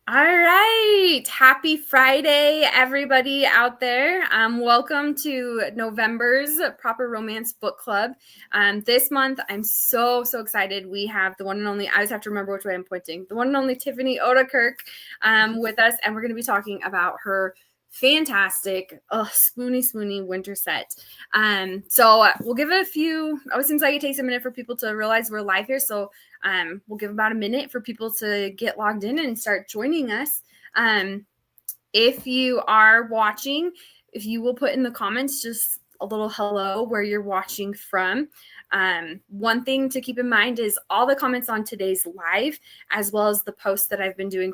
All right. Happy Friday, everybody out there. Welcome to November's Proper Romance Book Club. This month, I'm so excited. We have the one and only, I always have to remember which way I'm pointing, the one and only Tiffany Odekirk with us, and we're going to be talking about her fantastic, swoony Winterset. So we'll give it a few, it seems like it takes a minute for people to realize we're live here. So we'll give about a minute for people to get logged in and start joining us. If you are watching, if you will put in the comments just a little hello where you're watching from. One thing to keep in mind is all the comments on today's live, as well as the posts that I've been doing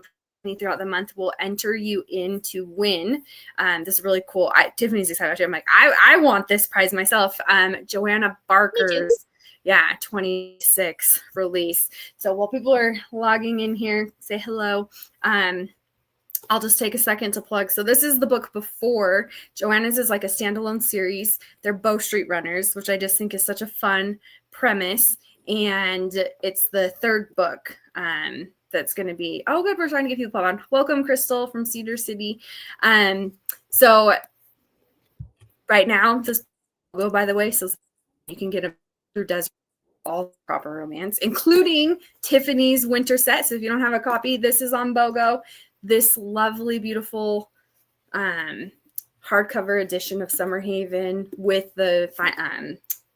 throughout the month, will enter you in to win. This is really cool. Tiffany's excited. I'm like, I want this prize myself. Joanna Barker's 26 release. So while people are logging in here, say hello. I'll just take a second to plug. So this is the book before. Joanna's is like a standalone series. They're Bow Street Runners, which I just think is such a fun premise. And it's the third book that's going to be, good, we're trying to get people on. Welcome, Crystal from Cedar City. So right now, this will go, by the way, so you can get them through Desert, all Proper Romance, including Tiffany's Winterset. So if you don't have a copy, this is on BOGO. This lovely, beautiful hardcover edition of Summer Haven with the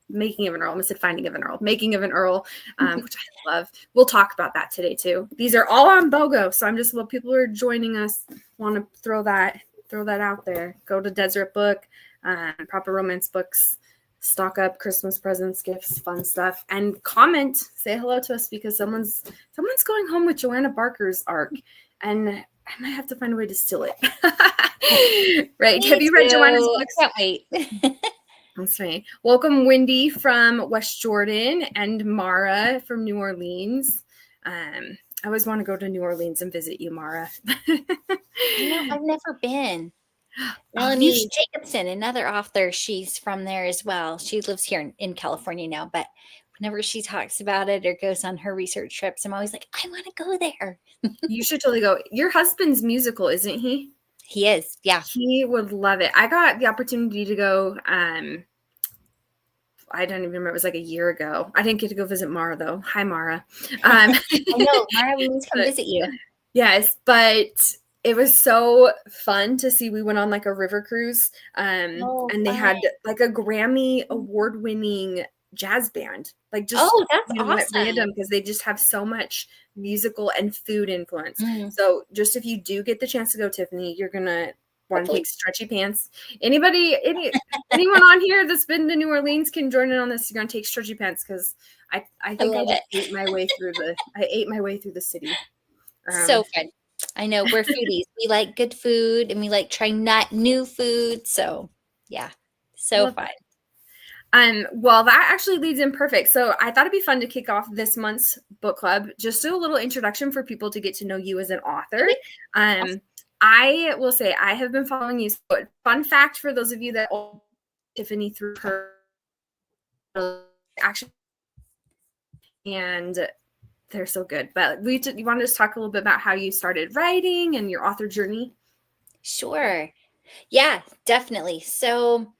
Making of an Earl. I almost said Finding of an Earl. Making of an Earl, which I love. We'll talk about that today too. These are all on BOGO, so I'm just, while people are joining us, want to throw that out there. Go to Deseret Book, Proper Romance Books. Stock up Christmas presents, gifts, fun stuff, and comment, say hello to us, because someone's going home with Joanna Barker's arc, and I might have to find a way to steal it. Right? Have you read Joanna's books? I can't wait. That's right. Welcome, Wendy from West Jordan and Mara from New Orleans. I always want to go to New Orleans and visit you, Mara. I've never been. Melanie Jacobson, another author, she's from there as well. She lives here in California now, but whenever she talks about it or goes on her research trips, I'm always like, I want to go there. You should totally go. Your husband's musical, isn't he? He is, yeah. He would love it. I got the opportunity to go, I don't even remember, it was like a year ago. I didn't get to go visit Mara, though. Hi, Mara. I know, Mara, we need to come visit you. Yes, but it was so fun to see. We went on like a river cruise, and they had like a Grammy award-winning jazz band. Like, just that's awesome. Random, because they just have so much musical and food influence. So just if you do get the chance to go, Tiffany, you're gonna want to take stretchy pants. Anyone on here that's been to New Orleans can join in on this. You're gonna take stretchy pants, because I think I just ate my way through the city. So good. I know, we're foodies. We like good food and we like trying new food. So yeah, fun. Well, that actually leads in perfect. So I thought it'd be fun to kick off this month's book club. Just do a little introduction for people to get to know you as an author. Awesome. I will say I have been following you. So, fun fact for those of you that know Tiffany through her action, and they're so good. But you want to just talk a little bit about how you started writing and your author journey? Sure. Yeah, definitely. So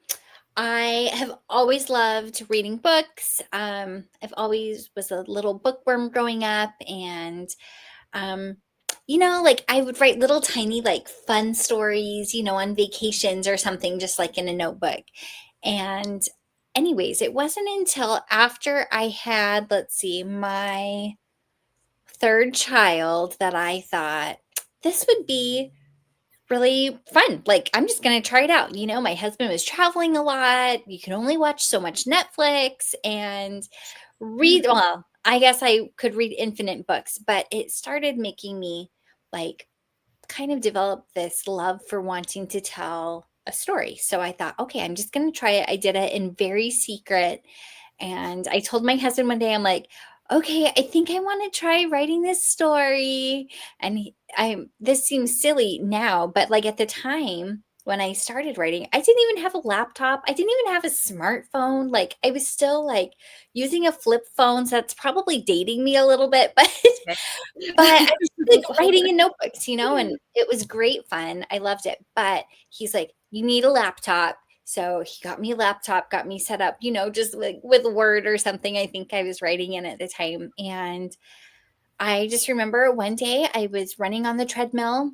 I have always loved reading books. I've always was a little bookworm growing up, and like I would write little tiny like fun stories, on vacations or something, just like in a notebook. And anyways, it wasn't until after I had, my third child that I thought this would be really fun. Like, I'm just going to try it out. My husband was traveling a lot. You can only watch so much Netflix and read. Well, I guess I could read infinite books, but it started making me kind of develop this love for wanting to tell a story. So I thought, okay, I'm just going to try it. I did it in very secret. And I told my husband one day, I'm like, okay, I think I want to try writing this story. And this seems silly now, but at the time when I started writing, I didn't even have a laptop. I didn't even have a smartphone. Like I was still like using a flip phone. So that's probably dating me a little bit, but I was like writing in notebooks, and it was great fun. I loved it. But he's like, you need a laptop. So he got me a laptop, got me set up, just like with Word or something. I think I was writing in at the time. And I just remember one day I was running on the treadmill.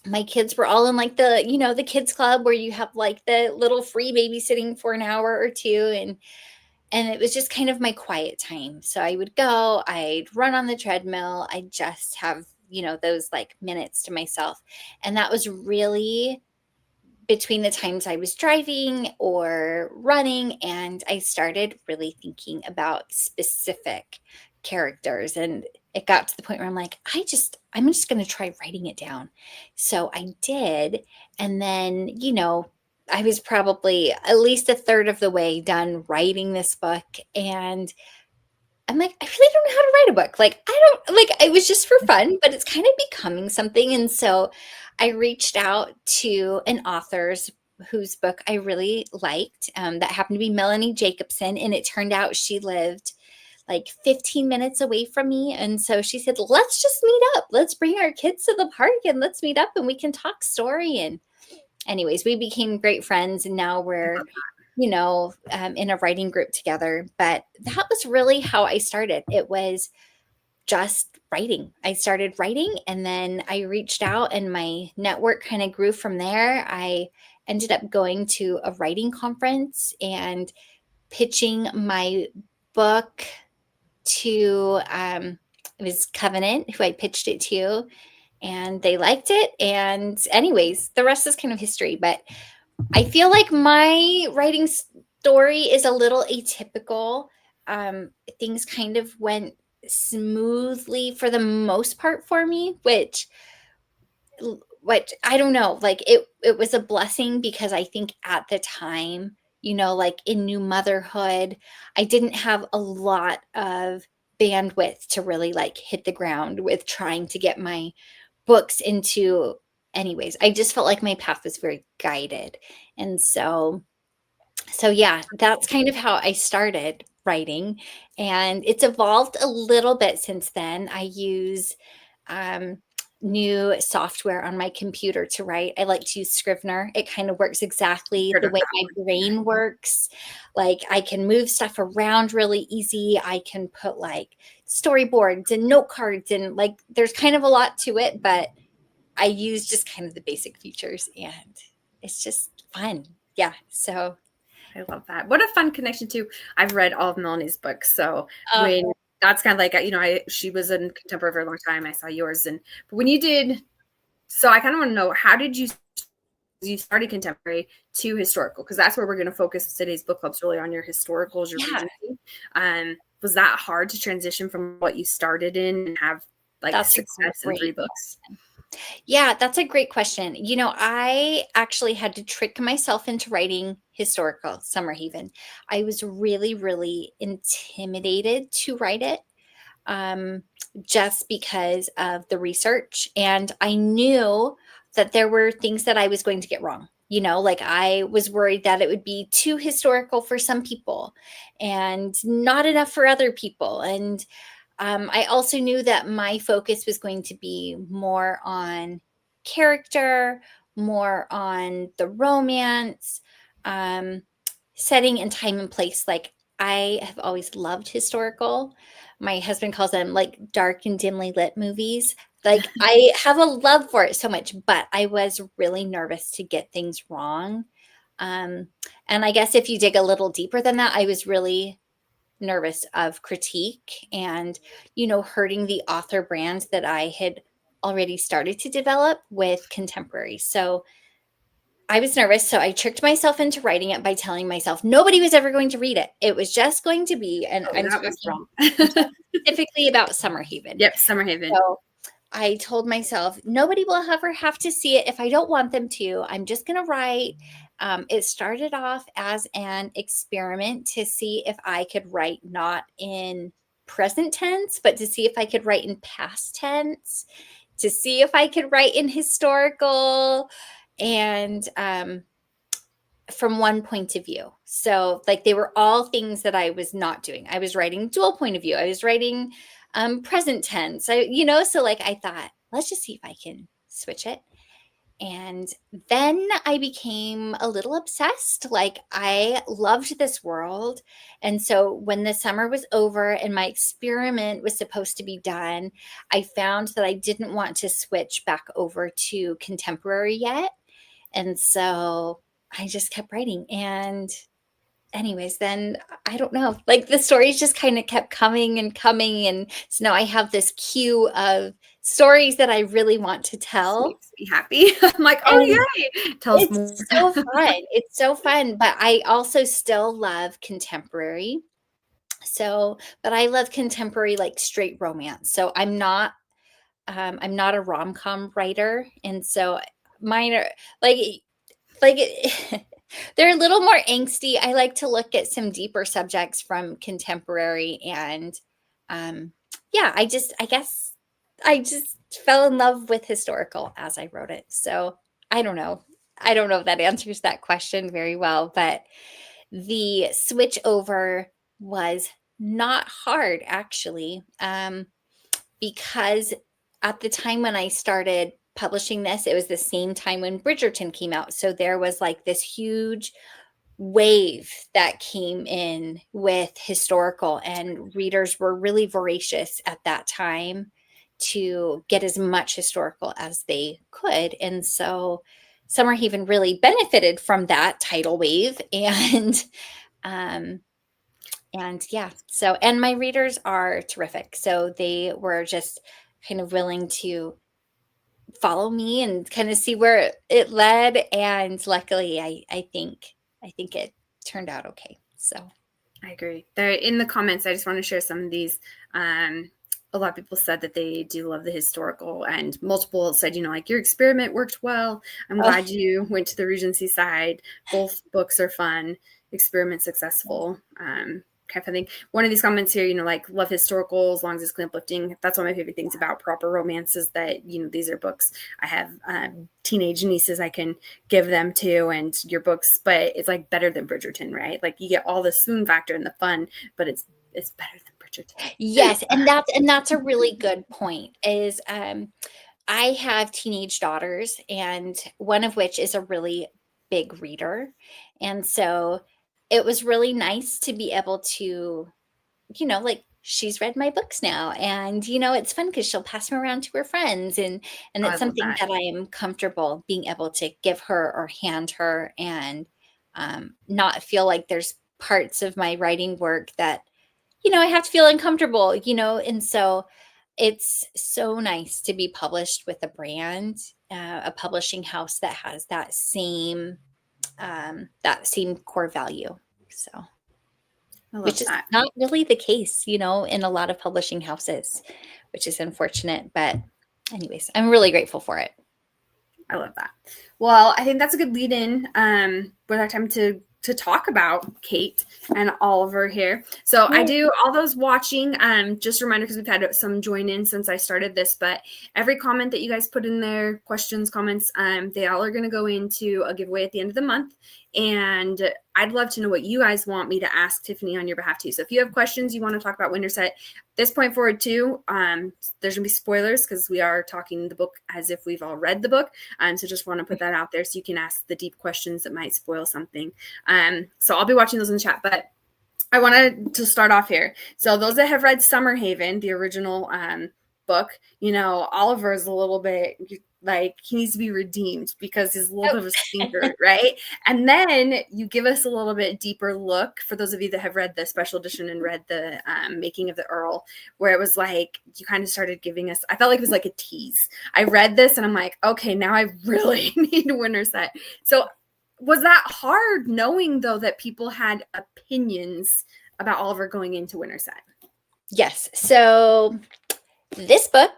My kids were all in like the kids club where you have like the little free babysitting for an hour or two. And it was just kind of my quiet time. So I would go, I'd run on the treadmill. I'd just have, those like minutes to myself. And that was really between the times I was driving or running, and I started really thinking about specific characters. And it got to the point where I'm like, I'm just going to try writing it down. So I did. And then, I was probably at least a third of the way done writing this book. And I'm like, I really don't know how to write a book. Like, I don't like it was just for fun, but it's kind of becoming something. And so I reached out to an author's whose book I really liked. That happened to be Melanie Jacobson. And it turned out she lived like 15 minutes away from me. And so she said, let's just meet up. Let's bring our kids to the park and let's meet up and we can talk story. And anyways, we became great friends. And now we're in a writing group together. But that was really how I started. It was just writing. I started writing and then I reached out and my network kind of grew from there. I ended up going to a writing conference and pitching my book to, it was Covenant, who I pitched it to, and they liked it. And anyways, the rest is kind of history, but I feel like my writing story is a little atypical. Things kind of went smoothly for the most part for me, which I don't know, like it was a blessing because I think at the time, like in new motherhood, I didn't have a lot of bandwidth to really like hit the ground with trying to get my books into. Anyways, I just felt like my path was very guided. And so yeah, that's kind of how I started writing, and it's evolved a little bit since then. I use um, new software on my computer to write. I like to use Scrivener. It kind of works exactly the way my brain works. Like I can move stuff around really easy. I can put like storyboards and note cards and like there's kind of a lot to it, but I use just kind of the basic features and it's just fun. Yeah. So I love that. What a fun connection too. I've read all of Melanie's books. So when that's kind of like, she was in contemporary for a long time. I saw yours. But when you did, so I kind of want to know, how did you started contemporary to historical? Because that's where we're going to focus today's book clubs really on your historicals, your Regency. Was that hard to transition from what you started in and have like success in 3 books? Yeah, that's a great question. I actually had to trick myself into writing historical Summerhaven. I was really, really intimidated to write it just because of the research. And I knew that there were things that I was going to get wrong. Like I was worried that it would be too historical for some people and not enough for other people. And I also knew that my focus was going to be more on character, more on the romance, setting and time and place. Like I have always loved historical. My husband calls them like dark and dimly lit movies. Like I have a love for it so much, but I was really nervous to get things wrong. And I guess if you dig a little deeper than that, I was really nervous of critique and, hurting the author brand that I had already started to develop with contemporary. So I was nervous. So I tricked myself into writing it by telling myself nobody was ever going to read it. It was just going to be, and I'm wrong. specifically about Summerhaven. Yep, Summerhaven. So I told myself nobody will ever have to see it if I don't want them to. I'm just going to write. It started off as an experiment to see if I could write not in present tense, but to see if I could write in past tense, to see if I could write in historical. and from one point of view. So like they were all things that I was not doing. I was writing dual point of view. I was writing present tense. So like I thought, let's just see if I can switch it. And then I became a little obsessed. Like I loved this world. And so when the summer was over and my experiment was supposed to be done, I found that I didn't want to switch back over to contemporary yet. And so I just kept writing. And anyways, then I don't know, like the stories just kind of kept coming and coming. And so now I have this queue of stories that I really want to tell. Makes me happy. I'm like, oh, And yay. Tell us more. it's so fun. It's so fun. But I also still love contemporary. So, but I love contemporary, like straight romance. So I'm not a rom-com writer. And so mine are like they're a little more angsty. I like to look at some deeper subjects from contemporary. And yeah, I guess I just fell in love with historical as I wrote it. So I don't know. I don't know if that answers that question very well, but the switch over was not hard actually, because at the time when I started publishing this, it was the same time when Bridgerton came out. So there was like this huge wave that came in with historical, and readers were really voracious at that time to get as much historical as they could. And so Summer Haven really benefited from that tidal wave. And yeah, so, and my readers are terrific. So they were just kind of willing to follow me and kind of see where it led. And luckily I think it turned out okay. So I agree. There in the comments, I just want to share some of these. A lot of people said that they do love the historical, and multiple said, like your experiment worked well. I'm glad you went to the Regency side. Both books are fun. Experiment successful. Kind of thing. One of these comments here, like love historical as long as it's clean uplifting. That's one of my favorite things about proper romance is that, these are books. I have teenage nieces I can give them to, and your books, but it's like better than Bridgerton, right? Like you get all the swoon factor and the fun, but it's better than Bridgerton. Yes, and that's a really good point. Is I have teenage daughters, and one of which is a really big reader, and so it was really nice to be able to, like she's read my books now, and it's fun because she'll pass them around to her friends, and it's something that I am comfortable being able to give her or hand her, and not feel like there's parts of my writing work that I have to feel uncomfortable, and so it's so nice to be published with a brand, a publishing house that has that same core value. So, which is not really the case, in a lot of publishing houses, which is unfortunate. But anyways, I'm really grateful for it. I love that. Well, I think that's a good lead in with our time to talk about Kate and Oliver here. So I do all those watching, just a reminder, because we've had some join in since I started this, but every comment that you guys put in there, questions, comments, they all are going to go into a giveaway at the end of the month. And I'd love to know what you guys want me to ask Tiffany on your behalf too. So if you have questions you want to talk about Winterset, this point forward too, there's gonna be spoilers because we are talking the book as if we've all read the book. So just want to put that out there so you can ask the deep questions that might spoil something. So I'll be watching those in the chat, but I wanted to start off here. So those that have read Summer Haven, the original book, Oliver is a little bit like he needs to be redeemed because he's a little bit of a stinker, right? And then you give us a little bit deeper look for those of you that have read the special edition and read the Making of the Earl, where it was like you kind of started giving us, I felt like it was like a tease. I read this and I'm like, okay, now I really need Winterset. So was that hard knowing though that people had opinions about Oliver going into Winterset? Yes. So this book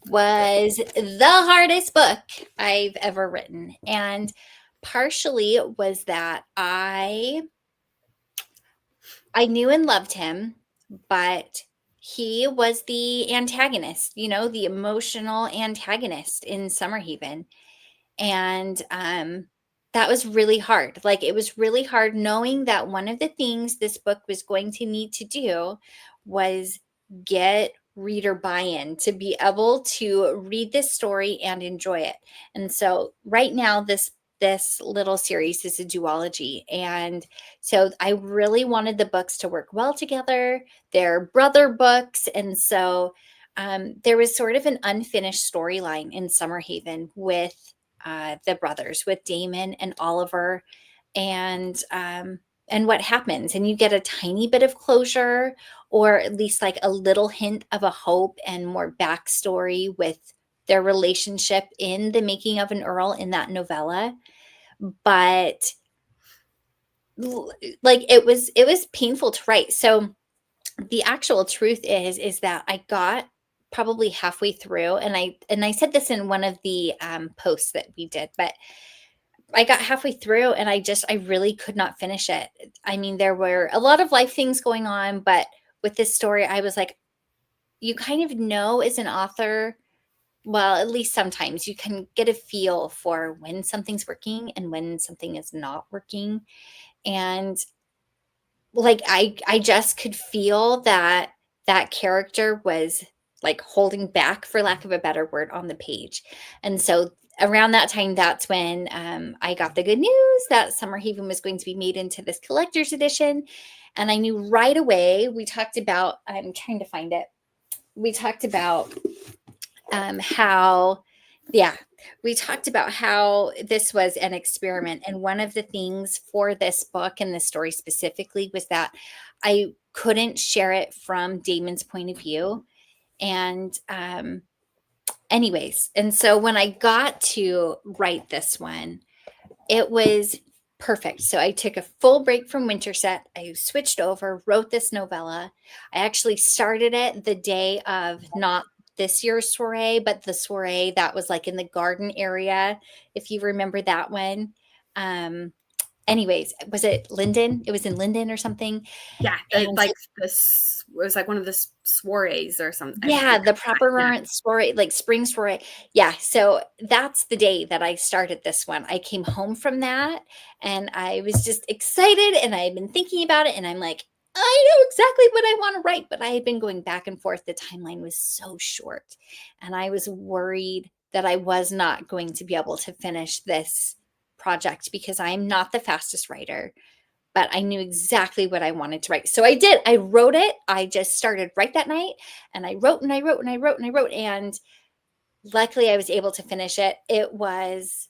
was the hardest book I've ever written. And partially was that I knew and loved him, but he was the antagonist, the emotional antagonist in Summer Haven. And that was really hard. Like, it was really hard knowing that one of the things this book was going to need to do was get reader buy-in to be able to read this story and enjoy it. And so right now this little series is a duology, and so I really wanted the books to work well together. They're brother books, and so there was sort of an unfinished storyline in Summerhaven with the brothers, with Damon and Oliver, and what happens. And you get a tiny bit of closure, or at least like a little hint of a hope and more backstory with their relationship in the making of an Earl in that novella. But like, it was painful to write. So the actual truth is that I got probably halfway through, and I said this in one of the posts that we did, but I got halfway through and I really could not finish it. I mean, there were a lot of life things going on, but with this story, I was like, you kind of know as an author, well, at least sometimes you can get a feel for when something's working and when something is not working. And like, I just could feel that that character was like holding back, for lack of a better word, on the page. And so around that time, that's when I got the good news that Summerhaven was going to be made into this collector's edition. And I knew right away. We talked about, I'm trying to find it. We talked about how, yeah, we talked about how this was an experiment. And one of the things for this book and this story specifically was that I couldn't share it from Damon's point of view. And anyways, and so when I got to write this one, it was perfect. So I took a full break from Winterset. I switched over, wrote this novella. I actually started it the day of not this year's soiree, but the soiree that was like in the garden area, if you remember that one. Anyways, was it Linden? It was in Linden or something. Yeah, And like this was like one of the soirees or something. yeah, the proper Yeah. soiree, like spring soiree. Yeah, so that's the day that I started this one. I came home from that and I was just excited, and I had been thinking about it, and I'm like, I know exactly what I want to write, but I had been going back and forth. The timeline was so short, and I was worried that I was not going to be able to finish this project because I'm not the fastest writer, but I knew exactly what I wanted to write. So I did. I wrote it. I just started right that night, and I wrote and I wrote and I wrote and I wrote. And luckily I was able to finish it. It was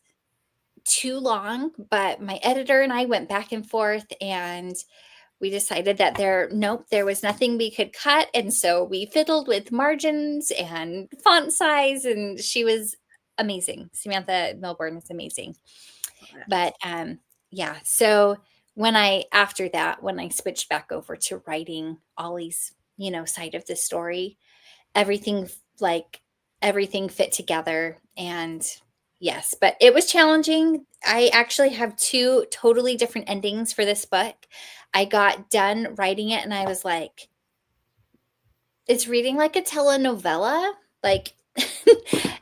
too long, but my editor and I went back and forth, and we decided that there was nothing we could cut. And so we fiddled with margins and font size, and she was amazing. Samantha Milburn is amazing. But yeah, so after that, when I switched back over to writing Ollie's, side of the story, everything like everything fit together. And yes, but it was challenging. I actually have two totally different endings for this book. I got done writing it and I was like, it's reading like a telenovela, like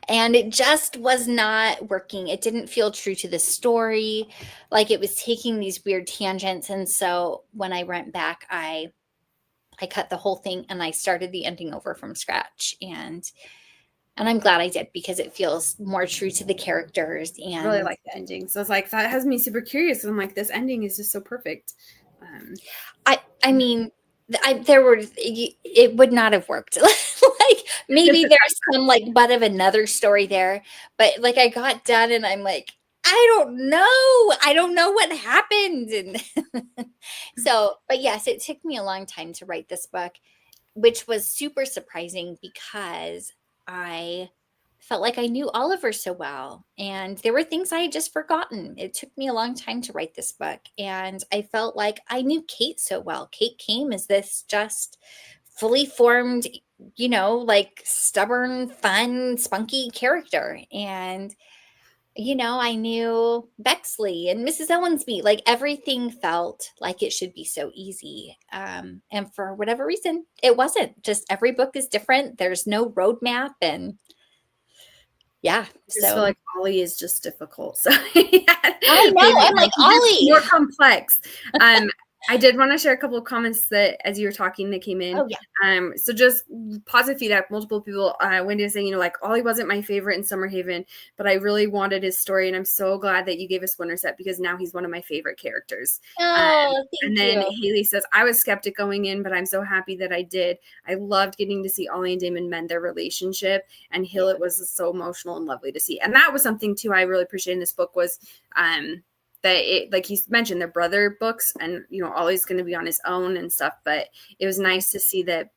and it just was not working. It didn't feel true to the story. Like, it was taking these weird tangents. And so when I went back, I cut the whole thing and I started the ending over from scratch. And I'm glad I did, because it feels more true to the characters. I really And like the ending. So it's like, that has me super curious. I'm like, this ending is just so perfect. I mean, it would not have worked. Like, maybe there's some like butt of another story there, but like, I got done and I'm like, I don't know what happened. And so, but yes, it took me a long time to write this book, which was super surprising because I felt like I knew Oliver so well, and there were things I had just forgotten. It took me a long time to write this book, and I felt like I knew Kate so well. Kate came as this just fully formed, like stubborn, fun, spunky character. And I knew Bexley and Mrs. Owensby. Like, everything felt like it should be so easy. And for whatever reason, it wasn't. Just every book is different. There's no roadmap. And Yeah. I just feel So like Ollie is just difficult. So yeah, I know. maybe I'm like, he's just Ollie. more complex. Um, I did want to share a couple of comments that as you were talking that came in. Oh, yeah. So just positive feedback. Multiple people. Wendy was saying, like Ollie wasn't my favorite in Summerhaven, but I really wanted his story, and I'm so glad that you gave us Winterset because now he's one of my favorite characters. Oh, And thank then you. Haley says, I was skeptic going in, but I'm so happy that I did. I loved getting to see Ollie and Damon mend their relationship, and Hill, Yeah. it was so emotional and lovely to see. And that was something too I really appreciated in this book was that it, like he mentioned, their brother books, and Ollie's going to be on his own and stuff, but it was nice to see that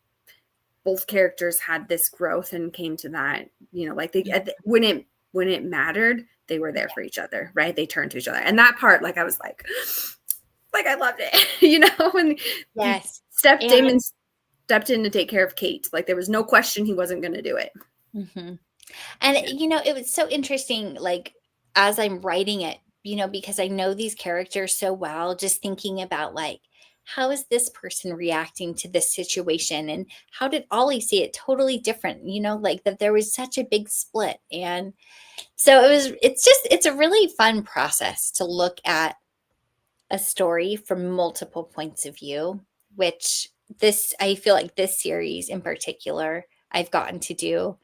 both characters had this growth and came to that, like they when it mattered, they were there for each other, right? They turned to each other. And that part, like I was like I loved it. When Yes. Damon stepped in to take care of Kate, like there was no question he wasn't going to do it. And, it was so interesting, like, as I'm writing it, because I know these characters so well, just thinking about, like, how is this person reacting to this situation? And how did Ollie see it totally different? Like that there was such a big split. And so it's a really fun process to look at a story from multiple points of view, which I feel like this series in particular, I've gotten to do.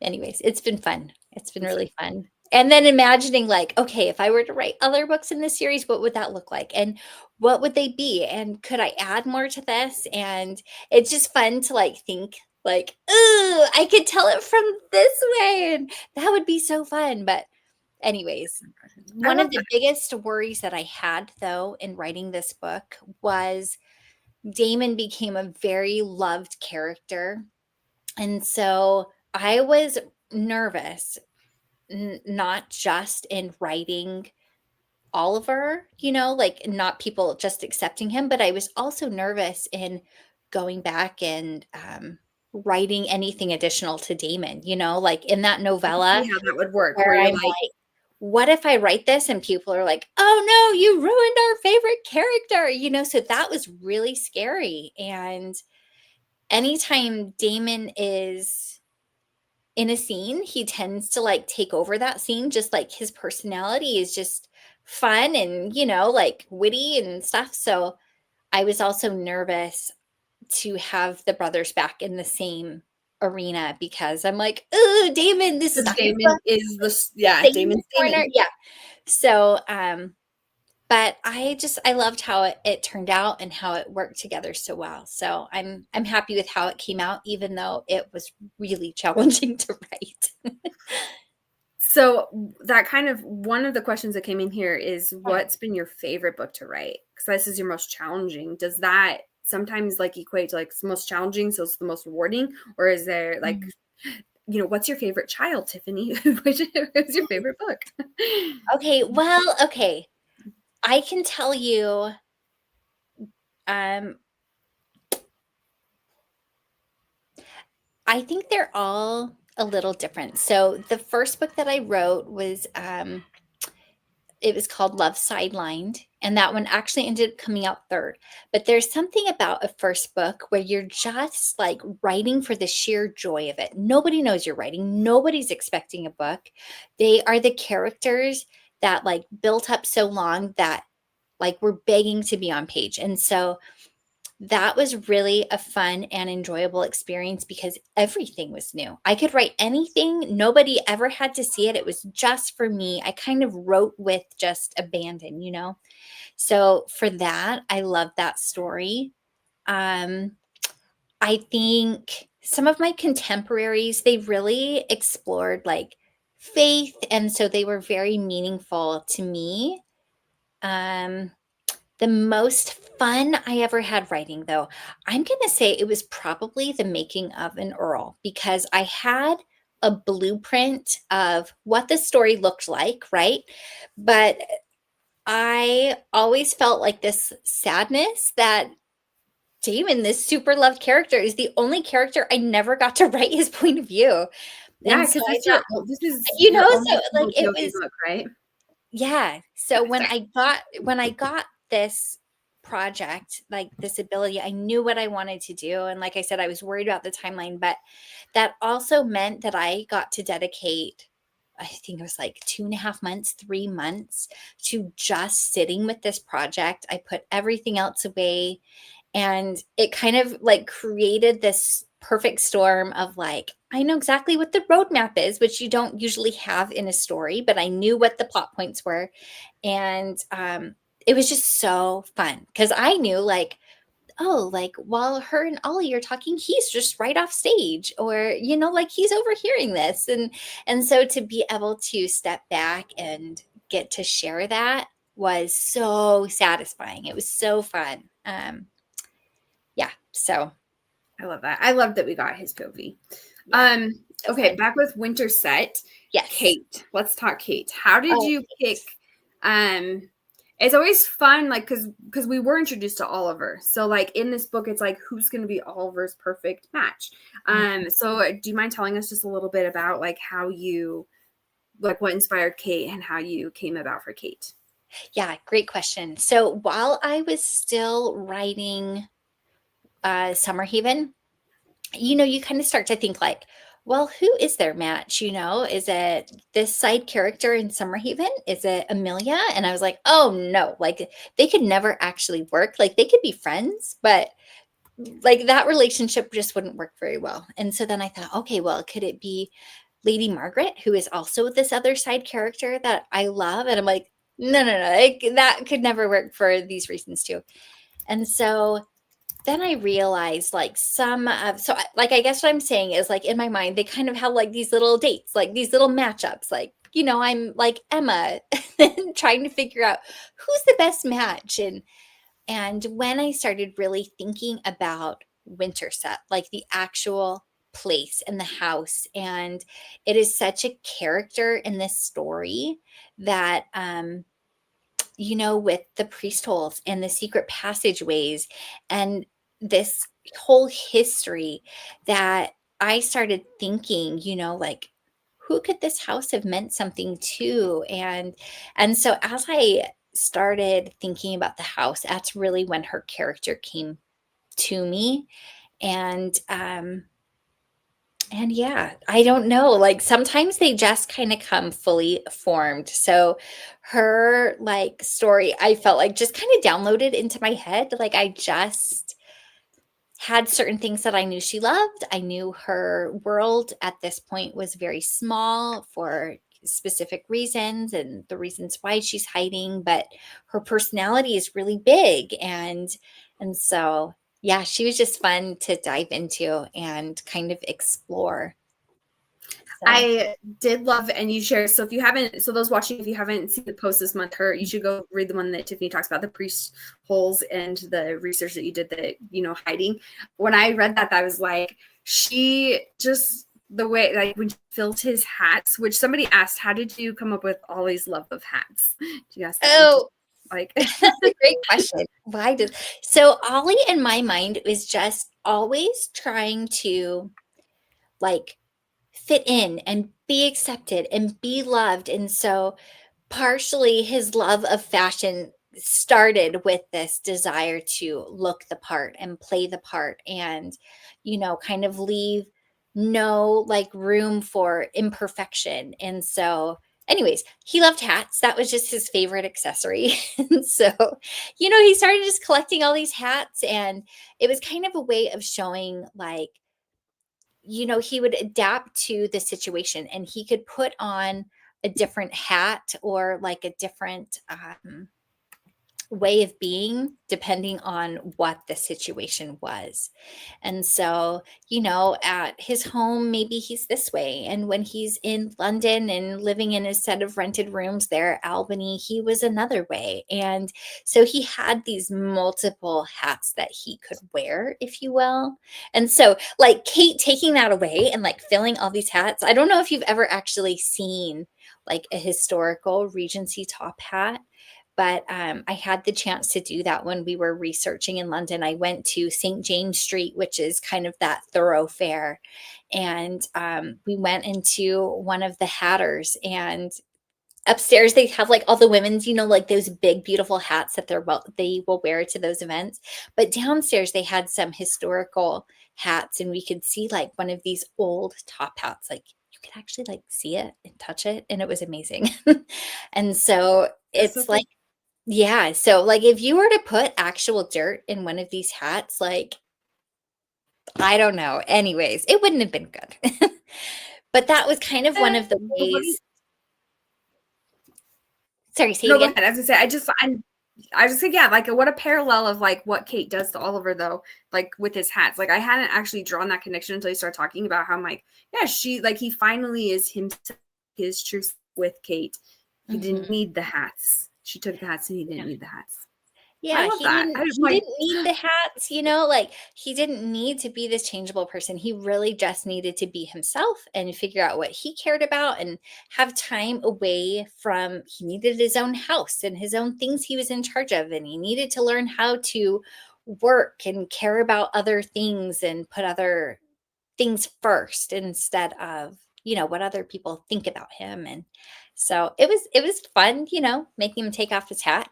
Anyways, it's been fun. It's been really fun. And then imagining, like, okay, if I were to write other books in this series, what would that look like? And what would they be? And could I add more to this? And it's just fun to like think like, oh, I could tell it from this way. And that would be so fun. But anyways, I one love of the biggest worries that I had though in writing this book was Damon became a very loved character. And so I was nervous, not just in writing Oliver, like not people just accepting him, but I was also nervous in going back and writing anything additional to Damon, like in that novella see how that would work, where where you're I'm like, like, what if I write this and people are like, oh no, you ruined our favorite character, so that was really scary. And anytime Damon is in a scene, he tends to like take over that scene. Just like his personality is just fun and, like witty and stuff. So I was also nervous to have the brothers back in the same arena because I'm like, oh, Damon, this is because not your Damon book. is Damon's Damon's corner. Damon. Yeah. So, but I loved how it turned out and how it worked together so well. So I'm happy with how it came out, even though it was really challenging to write. So that kind of one of the questions that came in here is what's been your favorite book to write? Because this is your most challenging. Does that sometimes like equate to like it's the most challenging, so it's the most rewarding? Or is there like, what's your favorite child, Tiffany? Which is your favorite book? Okay, well, okay. I can tell you, I think they're all a little different. So the first book that I wrote was it was called Love Sidelined, and that one actually ended up coming out third. But there's something about a first book where you're just like writing for the sheer joy of it. Nobody knows you're writing. Nobody's expecting a book. They are the characters that like built up so long that like we're begging to be on page. And so that was really a fun and enjoyable experience because everything was new. I could write anything. Nobody ever had to see it. It was just for me. I kind of wrote with just abandon, So for that, I love that story. I think some of my contemporaries, they really explored like faith. And so they were very meaningful to me. The most fun I ever had writing, though, I'm going to say it was probably The Making of an Earl because I had a blueprint of what the story looked like, right? But I always felt like this sadness that Damon, this super loved character, is the only character I never got to write his point of view. Yeah, And so because I thought, this is your so only like it POV was, book, right? yeah. So Sorry. when I got this project, like this ability. I knew what I wanted to do. And like I said, I was worried about the timeline, but that also meant that I got to dedicate, I think it was like 2.5 months, 3 months to just sitting with this project. I put everything else away, and it kind of like created this perfect storm of like, I know exactly what the roadmap is, which you don't usually have in a story, but I knew what the plot points were. And it was just so fun because I knew like, oh, like while her and Ollie are talking, he's just right off stage, or like he's overhearing this. And so to be able to step back and get to share that was so satisfying. It was so fun. Yeah, so I love that. I love that we got his POV. yeah, so Okay, fun. back with Winterset. Yes. Kate. Let's talk Kate. How did Oh, you pick it's always fun, like, because we were introduced to Oliver. So like in this book, it's like who's gonna be Oliver's perfect match. So do you mind telling us just a little bit about like how you like what inspired Kate and how you came about for Kate? yeah, great question. So while I was still writing Summer Haven, you kind of start to think like, well, who is their match? Is it this side character in Summer Haven? Is it Amelia? And I was like, oh no, like they could never actually work. Like they could be friends, but like that relationship just wouldn't work very well. And so then I thought, okay, well, could it be Lady Margaret, who is also this other side character that I love? And I'm like, no, no, no, like, that could never work for these reasons too. And so then I realized like I guess what I'm saying is like in my mind, they kind of have like these little dates, like these little matchups. Like, I'm like Emma trying to figure out who's the best match. And when I started really thinking about Winterset, like the actual place and the house, and it is such a character in this story that with the priest holes and the secret passageways and this whole history, that I started thinking, like, who could this house have meant something to? And so as I started thinking about the house, that's really when her character came to me. And yeah, I don't know. Like sometimes they just kind of come fully formed. So her like story, I felt like just kind of downloaded into my head. Like I just had certain things that I knew she loved. I knew her world at this point was very small for specific reasons and the reasons why she's hiding, but her personality is really big. And so yeah, she was just fun to dive into and kind of explore. So I did love, and you share. So if you haven't, so those watching, if you haven't seen the post this month, you should go read the one that Tiffany talks about the priest holes and the research that you did that, hiding. When I read that, I was like, she just, the way, like when she filled his hats, which somebody asked, how did you come up with Ollie's love of hats? Did you ask that? oh, Like, that's a great question. So Ollie in my mind is just always trying to like fit in and be accepted and be loved. And so partially his love of fashion started with this desire to look the part and play the part and, kind of leave no like room for imperfection. And so, anyways, he loved hats. That was just his favorite accessory. And so, he started just collecting all these hats. And it was kind of a way of showing like, he would adapt to the situation and he could put on a different hat or like a different way of being depending on what the situation was. And so, at his home, maybe he's this way. And when he's in London and living in a set of rented rooms there at Albany, he was another way. And so he had these multiple hats that he could wear, if you will. And so, like Kate taking that away and like filling all these hats, I don't know if you've ever actually seen like a historical Regency top hat. But I had the chance to do that when we were researching in London. I went to St. James Street, which is kind of that thoroughfare. And we went into one of the hatters. And upstairs they have like all the women's, like those big beautiful hats that they will wear to those events. But downstairs they had some historical hats, and we could see like one of these old top hats. Like you could actually like see it and touch it, and it was amazing. And so That's so it's like, cool. yeah, so like if you were to put actual dirt in one of these hats, like I don't know. Anyways, it wouldn't have been good. But that was kind of one of the But what do you, ways. Sorry, say it no, go again. ahead. I was gonna say, I just think, yeah, like what a parallel of like what Kate does to Oliver though, like with his hats. Like I hadn't actually drawn that connection until you start talking about how I'm like, yeah, she like he finally is himself, his truth with Kate. He didn't Mhm. need the hats. She took the hats and he didn't Yeah. need the hats. I Yeah, love that. I he like didn't need the hats, like, he didn't need to be this changeable person. He really just needed to be himself and figure out what he cared about and have time away from he needed his own house and his own things he was in charge of, and he needed to learn how to work and care about other things and put other things first instead of, what other people think about him. And so it was fun, making him take off his hat.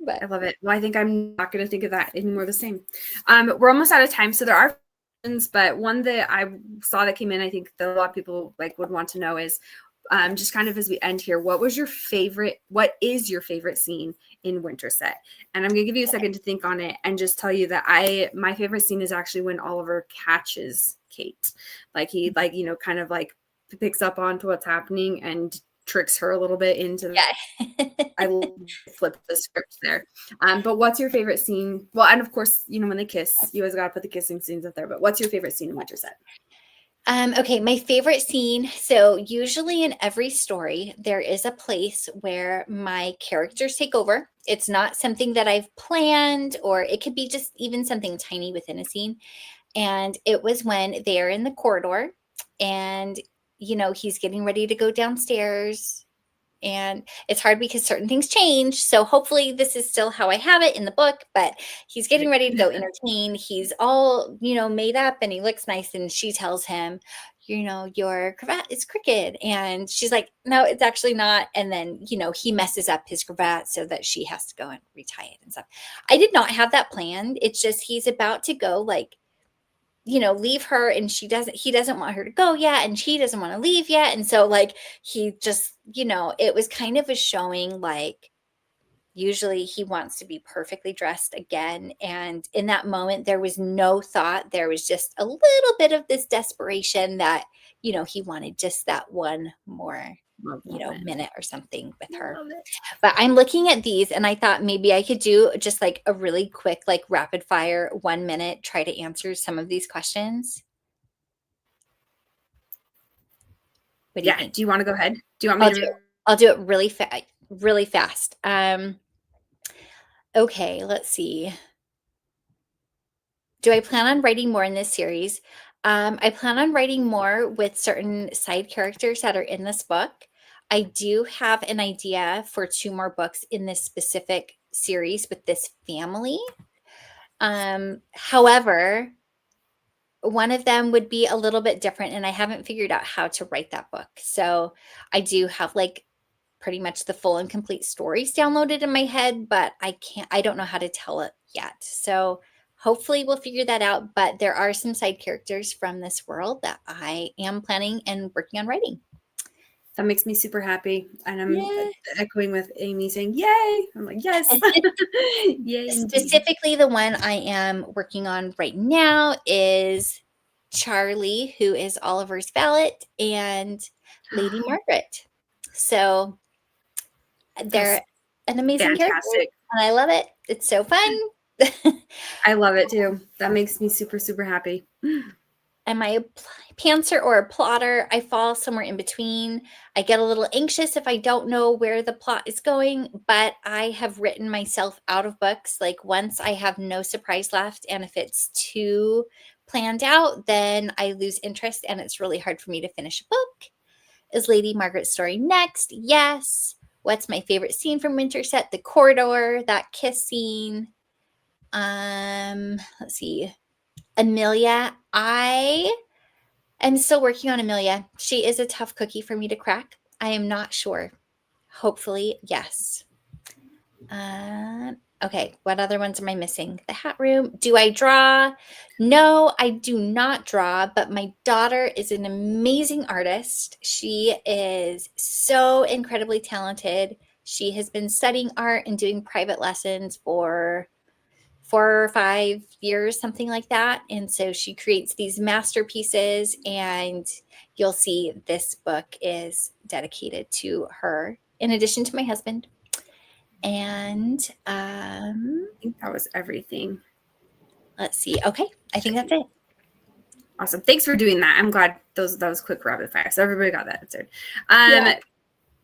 But I love it. Well, I think I'm not going to think of that anymore the same. We're almost out of time, so there are questions, but one that I saw that came in, I think that a lot of people like would want to know is just kind of as we end here, what is your favorite scene in Winterset? And I'm going to give you a second to think on it and just tell you that my favorite scene is actually when Oliver catches Kate. Like he like, kind of like picks up onto what's happening and tricks her a little bit into yeah. I flipped the script there. But what's your favorite scene? Well, and of course, when they kiss, you always got to put the kissing scenes up there. But what's your favorite scene in Winterset? Okay, my favorite scene. So, usually in every story, there is a place where my characters take over. It's not something that I've planned, or it could be just even something tiny within a scene. And it was when they're in the corridor and, he's getting ready to go downstairs. And it's hard because certain things change. So hopefully this is still how I have it in the book, but he's getting ready to go entertain. He's all, made up and he looks nice. And she tells him, your cravat is crooked. And she's like, no, it's actually not. And then, he messes up his cravat so that she has to go and retie it and stuff. I did not have that planned. It's just he's about to go like leave her, and he doesn't want her to go yet, and she doesn't want to leave yet. And so like he just, it was kind of a showing like usually he wants to be perfectly dressed again. And in that moment, there was no thought. There was just a little bit of this desperation that, he wanted just that one more, Love moment. minute or something with I her. love it. But I'm looking at these and I thought maybe I could do just like a really quick, like rapid fire 1 minute, try to answer some of these questions. What do you Yeah. think? Do you want to go ahead? Do you want me I'll do to? it. I'll do it really fast, really fast. Okay, let's see. Do I plan on writing more in this series? I plan on writing more with certain side characters that are in this book. I do have an idea for 2 more books in this specific series with this family. However, one of them would be a little bit different, and I haven't figured out how to write that book. So I do have like pretty much the full and complete stories downloaded in my head, but I don't know how to tell it yet. So hopefully we'll figure that out. But there are some side characters from this world that I am planning and working on writing. That makes me super happy, and I'm Yeah. echoing with Amy saying, "Yay!" I'm like, "Yes, yay indeed." Specifically, the one I am working on right now is Charlie, who is Oliver's valet, and Lady Margaret. So That's they're an amazing character, fantastic. and I love it. It's so fun. I love it too. That makes me super, super happy. Am I a pantser or a plotter? I fall somewhere in between. I get a little anxious if I don't know where the plot is going, but I have written myself out of books. Like once I have no surprise left, and if it's too planned out, then I lose interest and it's really hard for me to finish a book. Is Lady Margaret's story next? Yes. What's my favorite scene from Winterset? The corridor, that kiss scene. Let's see. Amelia, I am still working on Amelia. She is a tough cookie for me to crack. I am not sure. Hopefully, yes. Okay, what other ones am I missing? The hat room. Do I draw? No, I do not draw, but my daughter is an amazing artist. She is so incredibly talented. She has been studying art and doing private lessons for 4 or 5 years, something like that. And so she creates these masterpieces, and you'll see this book is dedicated to her, in addition to my husband. And I think that was everything. let's see. Okay, I think that's it. Awesome. Thanks for doing that. I'm glad that was quick rapid fire. So everybody got that answered.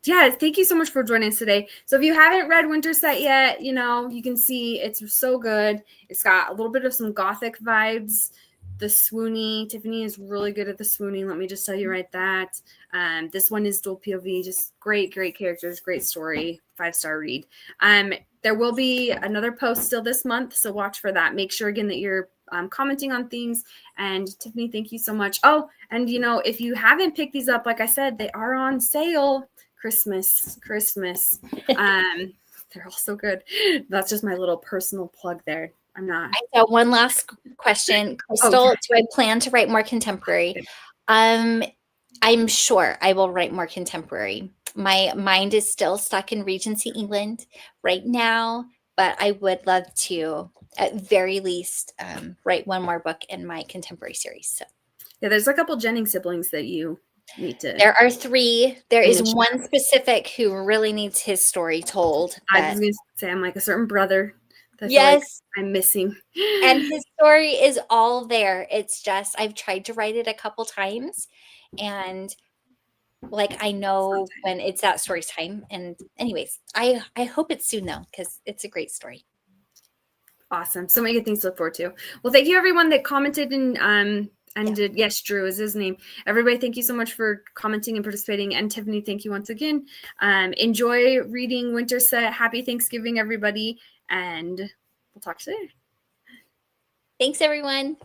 Yeah, thank you so much for joining us today. So if you haven't read Winterset yet, you can see it's so good. It's got a little bit of some gothic vibes. The swoony, Tiffany is really good at the swooning. Let me just tell you right that. This one is dual POV, just great characters, great story, 5-star read. There will be another post still this month, so watch for that. Make sure again that you're commenting on things. And Tiffany, thank you so much. Oh, and if you haven't picked these up, like I said, they are on sale. Christmas. They're all so good. That's just my little personal plug there. I got one last question. Crystal, do I plan to write more contemporary? I'm sure I will write more contemporary. My mind is still stuck in Regency England right now, but I would love to, at very least, write one more book in my contemporary series. So, yeah, there's a couple Jennings siblings that you need to. There are 3. There is one specific who really needs his story told. I was going to say, I'm like a certain brother that yes, I'm missing. And his story is all there. It's just, I've tried to write it a couple times, and I know when it's that story's time. And anyways, I hope it's soon though, because it's a great story. Awesome. So many good things to look forward to. Well, thank you everyone that commented and did. Yes, Drew is his name. Everybody, thank you so much for commenting and participating. And Tiffany, thank you once again. Enjoy reading Winterset. Happy Thanksgiving, everybody. And we'll talk to you later. Thanks, everyone.